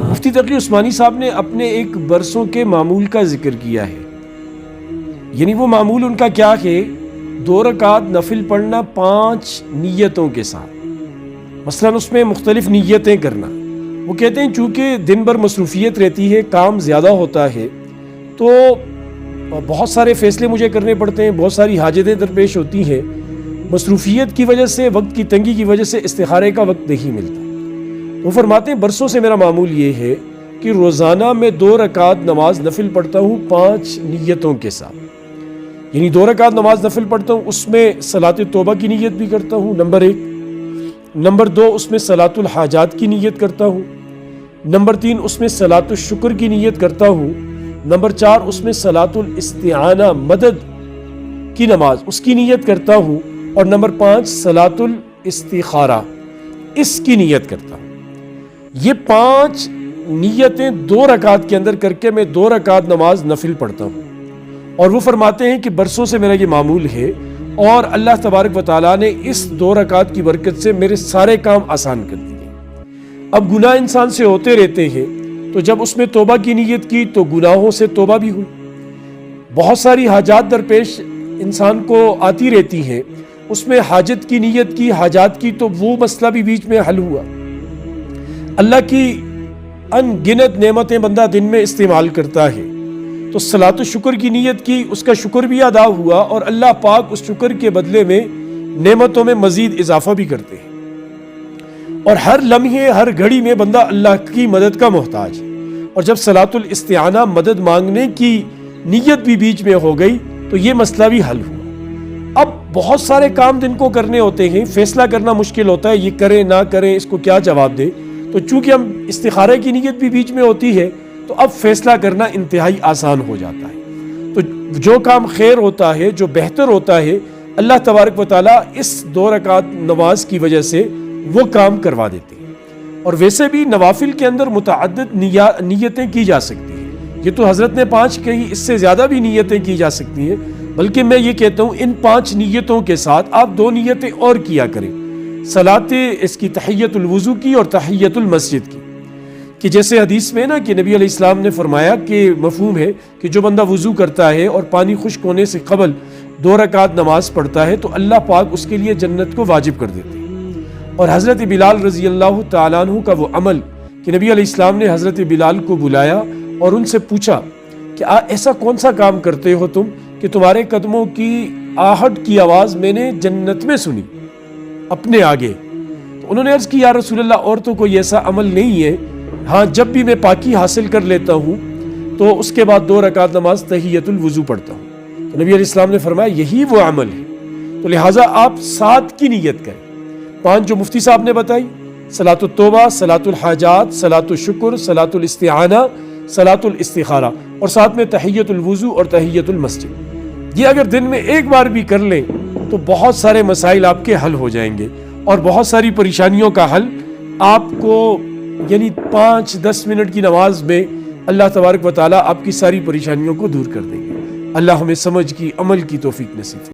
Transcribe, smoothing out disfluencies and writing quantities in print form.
مفتی تقی عثمانی صاحب نے اپنے ایک برسوں کے معمول کا ذکر کیا ہے. یعنی وہ معمول ان کا کیا ہے؟ 2 رکعت نفل پڑھنا 5 نیتوں کے ساتھ. مثلا اس میں مختلف نیتیں کرنا. وہ کہتے ہیں چونکہ دن بھر مصروفیت رہتی ہے، کام زیادہ ہوتا ہے، تو بہت سارے فیصلے مجھے کرنے پڑتے ہیں، بہت ساری حاجتیں درپیش ہوتی ہیں. مصروفیت کی وجہ سے، وقت کی تنگی کی وجہ سے استخارے کا وقت نہیں ملتا. وہ فرماتے ہیں برسوں سے میرا معمول یہ ہے کہ روزانہ میں 2 رکعت نماز نفل پڑھتا ہوں 5 نیتوں کے ساتھ. یعنی 2 رکعت نماز نفل پڑھتا ہوں، اس میں صلاۃ توبہ کی نیت بھی کرتا ہوں، نمبر 1. نمبر 2 اس میں صلاۃ الحاجات کی نیت کرتا ہوں. نمبر 3 اس میں صلاۃ الشکر کی نیت کرتا ہوں. نمبر 4 اس میں صلاۃ الاستعانہ مدد کی نماز اس کی نیت کرتا ہوں. اور نمبر 5 صلاۃ الاستخارہ اس کی نیت کرتا ہوں. یہ 5 نیتیں 2 رکعت کے اندر کر کے میں 2 رکعت نماز نفل پڑھتا ہوں. اور وہ فرماتے ہیں کہ برسوں سے میرا یہ معمول ہے، اور اللہ تبارک و تعالیٰ نے اس 2 رکعت کی برکت سے میرے سارے کام آسان کر دیے. اب گناہ انسان سے ہوتے رہتے ہیں، تو جب اس میں توبہ کی نیت کی تو گناہوں سے توبہ بھی ہوئی. بہت ساری حاجات درپیش انسان کو آتی رہتی ہیں، اس میں حاجت کی نیت کی، حاجات کی، تو وہ مسئلہ بھی بیچ میں حل ہوا. اللہ کی ان گنت نعمتیں بندہ دن میں استعمال کرتا ہے، تو صلاۃ الشکر کی نیت کی، اس کا شکر بھی ادا ہوا، اور اللہ پاک اس شکر کے بدلے میں نعمتوں میں مزید اضافہ بھی کرتے ہیں. اور ہر لمحے، ہر گھڑی میں بندہ اللہ کی مدد کا محتاج ہے. اور جب صلاۃ الاستعانہ مدد مانگنے کی نیت بھی بیچ میں ہو گئی تو یہ مسئلہ بھی حل ہوا. اب بہت سارے کام دن کو کرنے ہوتے ہیں، فیصلہ کرنا مشکل ہوتا ہے، یہ کریں نہ کریں، اس کو کیا جواب دیں. تو چونکہ ہم استخارے کی نیت بھی بیچ میں ہوتی ہے، تو اب فیصلہ کرنا انتہائی آسان ہو جاتا ہے. تو جو کام خیر ہوتا ہے، جو بہتر ہوتا ہے، اللہ تبارک و تعالیٰ اس 2 رکعت نماز کی وجہ سے وہ کام کروا دیتے ہیں. اور ویسے بھی نوافل کے اندر متعدد نیتیں کی جا سکتی ہیں. یہ تو حضرت نے 5 کہی، اس سے زیادہ بھی نیتیں کی جا سکتی ہیں. بلکہ میں یہ کہتا ہوں ان 5 نیتوں کے ساتھ آپ 2 نیتیں اور کیا کریں. صلاۃ اس کی تحیۃ الوضو کی اور تحیۃ المسجد کی، کہ جیسے حدیث میں نا کہ نبی علیہ السلام نے فرمایا کہ مفہوم ہے کہ جو بندہ وضو کرتا ہے اور پانی خشک ہونے سے قبل 2 رکعت نماز پڑھتا ہے تو اللہ پاک اس کے لیے جنت کو واجب کر دیتے ہیں. اور حضرت بلال رضی اللہ تعالیٰ عنہ کا وہ عمل کہ نبی علیہ السلام نے حضرت بلال کو بلایا اور ان سے پوچھا کہ ایسا کون سا کام کرتے ہو تم کہ تمہارے قدموں کی آہٹ کی آواز میں نے جنت میں سنی اپنے آگے. تو انہوں نے عرض کی یا رسول اللہ اور تو کوئی ایسا عمل نہیں ہے، ہاں جب بھی میں پاکی حاصل کر لیتا ہوں تو اس کے بعد 2 رکعت نماز تحیۃ الوضو پڑھتا ہوں. تو نبی علیہ السلام نے فرمایا یہی وہ عمل ہے. تو لہٰذا آپ 7 کی نیت کریں. 5 جو مفتی صاحب نے بتائی، صلاۃ التوبہ، صلاۃ الحاجات، صلاۃ الشکر، صلاۃ الاستعانہ، صلاۃ الاستخارہ، اور ساتھ میں تحیۃ الوضو اور تحیۃ المسجد. یہ اگر دن میں ایک بار بھی کر لیں تو بہت سارے مسائل آپ کے حل ہو جائیں گے، اور بہت ساری پریشانیوں کا حل آپ کو، یعنی 5-10 منٹ کی نماز میں اللہ تبارک و تعالیٰ آپ کی ساری پریشانیوں کو دور کر دیں گے. اللہ ہمیں سمجھ کی، عمل کی توفیق نصیب.